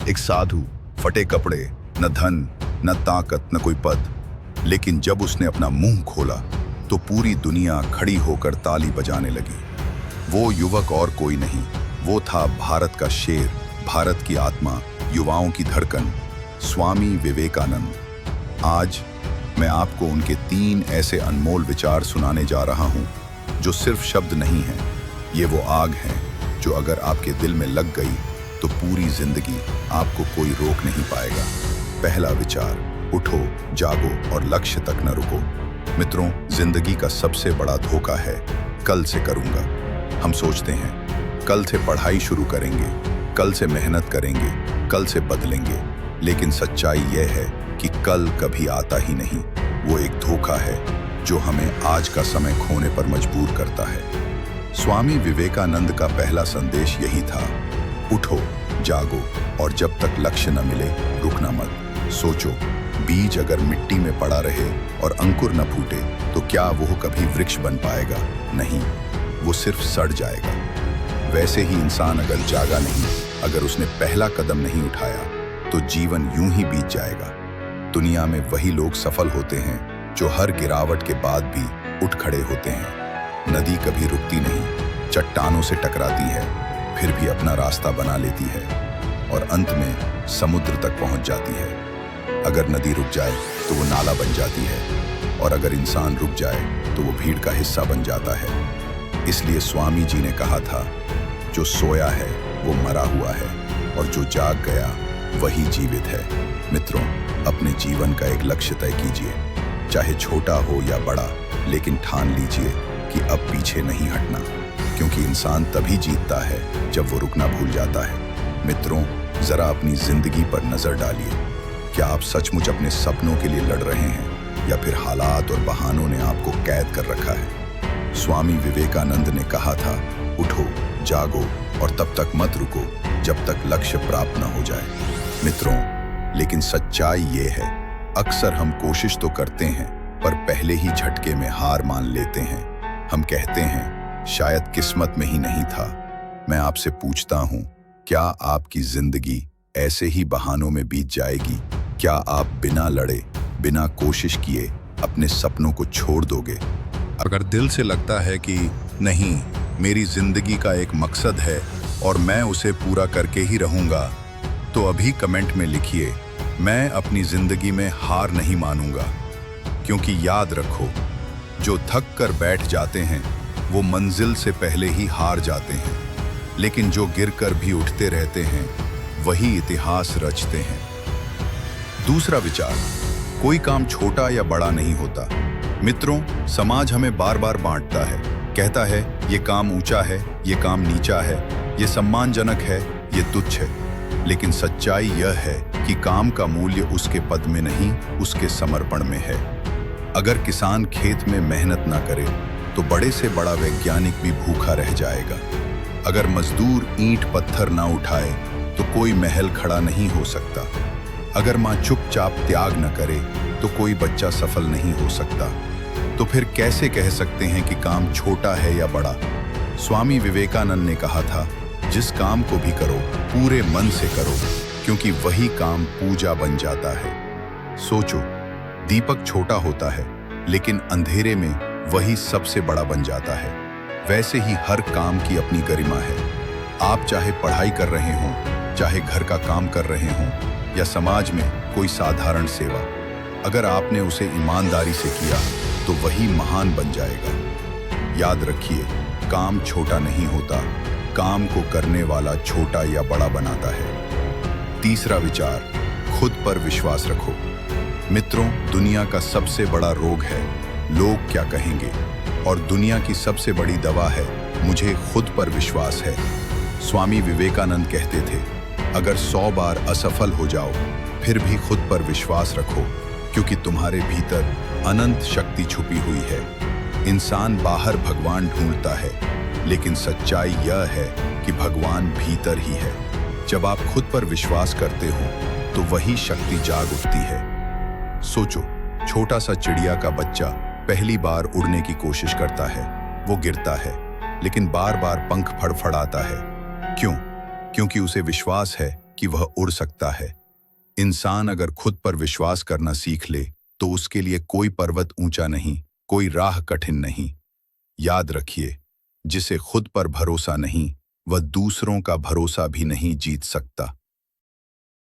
एक साधु, फटे कपड़े, न धन, न ताकत, न कोई पद। लेकिन जब उसने अपना मुंह खोला तो पूरी दुनिया खड़ी होकर ताली बजाने लगी। वो युवक और कोई नहीं, वो था भारत का शेर, भारत की आत्मा, युवाओं की धड़कन, स्वामी विवेकानंद। आज मैं आपको उनके 3 ऐसे अनमोल विचार सुनाने जा रहा हूं जो सिर्फ शब्द नहीं हैं। ये वो आग है जो अगर आपके दिल में लग गई तो पूरी जिंदगी आपको कोई रोक नहीं पाएगा। पहला विचार, उठो, जागो और लक्ष्य तक न रुको। मित्रों, जिंदगी का सबसे बड़ा धोखा है कल से करूंगा। हम सोचते हैं कल से पढ़ाई शुरू करेंगे, कल से मेहनत करेंगे, कल से बदलेंगे, लेकिन सच्चाई यह है कि कल कभी आता ही नहीं। वो एक धोखा है जो हमें आज का समय खोने पर मजबूर करता है। स्वामी विवेकानंद का पहला संदेश यही था, उठो, जागो और जब तक लक्ष्य न मिले रुकना मत। सोचो, बीज अगर मिट्टी में पड़ा रहे और अंकुर न फूटे तो क्या वो कभी वृक्ष बन पाएगा? नहीं, वो सिर्फ सड़ जाएगा। वैसे ही इंसान अगर जागा नहीं, अगर उसने पहला कदम नहीं उठाया तो जीवन यूं ही बीत जाएगा। दुनिया में वही लोग सफल होते हैं जो हर गिरावट के बाद भी उठ खड़े होते हैं। नदी कभी रुकती नहीं, चट्टानों से टकराती है, फिर भी अपना रास्ता बना लेती है और अंत में समुद्र तक पहुंच जाती है। अगर नदी रुक जाए तो वो नाला बन जाती है और अगर इंसान रुक जाए तो वो भीड़ का हिस्सा बन जाता है। इसलिए स्वामी जी ने कहा था, जो सोया है वो मरा हुआ है और जो जाग गया वही जीवित है। मित्रों, अपने जीवन का एक लक्ष्य तय कीजिए, चाहे छोटा हो या बड़ा, लेकिन ठान लीजिए कि अब पीछे नहीं हटना, क्योंकि इंसान तभी जीतता है जब वो रुकना भूल जाता है। मित्रों, जरा अपनी जिंदगी पर नजर डालिए। क्या आप सचमुच अपने सपनों के लिए लड़ रहे हैं या फिर हालात और बहानों ने आपको कैद कर रखा है? स्वामी विवेकानंद ने कहा था, उठो, जागो और तब तक मत रुको जब तक लक्ष्य प्राप्त न हो जाए। मित्रों, लेकिन सच्चाई ये है, अक्सर हम कोशिश तो करते हैं पर पहले ही झटके में हार मान लेते हैं। हम कहते हैं शायद किस्मत में ही नहीं था। मैं आपसे पूछता हूं, क्या आपकी जिंदगी ऐसे ही बहानों में बीत जाएगी? क्या आप बिना लड़े, बिना कोशिश किए अपने सपनों को छोड़ दोगे? अगर दिल से लगता है कि नहीं, मेरी जिंदगी का एक मकसद है और मैं उसे पूरा करके ही रहूंगा, तो अभी कमेंट में लिखिए, मैं अपनी जिंदगी में हार नहीं मानूंगा। क्योंकि याद रखो, जो थक कर बैठ जाते हैं वो मंजिल से पहले ही हार जाते हैं, लेकिन जो गिरकर भी उठते रहते हैं वही इतिहास रचते हैं। दूसरा विचार, कोई काम छोटा या बड़ा नहीं होता। मित्रों, समाज हमें बार बार बांटता है, कहता है ये काम ऊंचा है, ये काम नीचा है, ये सम्मानजनक है, ये तुच्छ है। लेकिन सच्चाई यह है कि काम का मूल्य उसके पद में नहीं, उसके समर्पण में है। अगर किसान खेत में मेहनत ना करे तो बड़े से बड़ा वैज्ञानिक भी भूखा रह जाएगा। अगर मजदूर ईंट पत्थर ना उठाए तो कोई महल खड़ा नहीं हो सकता। अगर माँ चुपचाप त्याग न करे तो कोई बच्चा सफल नहीं हो सकता। तो फिर कैसे कह सकते हैं कि काम छोटा है या बड़ा? स्वामी विवेकानंद ने कहा था, जिस काम को भी करो पूरे मन से करो, क्योंकि वही काम पूजा बन जाता है। सोचो, दीपक छोटा होता है लेकिन अंधेरे में वही सबसे बड़ा बन जाता है। वैसे ही हर काम की अपनी गरिमा है। आप चाहे पढ़ाई कर रहे हों, चाहे घर का काम कर रहे हों या समाज में कोई साधारण सेवा, अगर आपने उसे ईमानदारी से किया तो वही महान बन जाएगा। याद रखिए, काम छोटा नहीं होता, काम को करने वाला छोटा या बड़ा बनाता है। तीसरा विचार, खुद पर विश्वास रखो। मित्रों, दुनिया का सबसे बड़ा रोग है लोग क्या कहेंगे, और दुनिया की सबसे बड़ी दवा है मुझे खुद पर विश्वास है। स्वामी विवेकानंद कहते थे, अगर 100 बार असफल हो जाओ फिर भी खुद पर विश्वास रखो, क्योंकि तुम्हारे भीतर अनंत शक्ति छुपी हुई है। इंसान बाहर भगवान ढूंढता है, लेकिन सच्चाई यह है कि भगवान भीतर ही है। जब आप खुद पर विश्वास करते हो तो वही शक्ति जाग उठती है। सोचो, छोटा सा चिड़िया का बच्चा पहली बार उड़ने की कोशिश करता है, वो गिरता है लेकिन बार बार पंख फड़फड़ाता है। क्यों? क्योंकि उसे विश्वास है कि वह उड़ सकता है। इंसान अगर खुद पर विश्वास करना सीख ले तो उसके लिए कोई पर्वत ऊंचा नहीं, कोई राह कठिन नहीं। याद रखिए, जिसे खुद पर भरोसा नहीं वह दूसरों का भरोसा भी नहीं जीत सकता।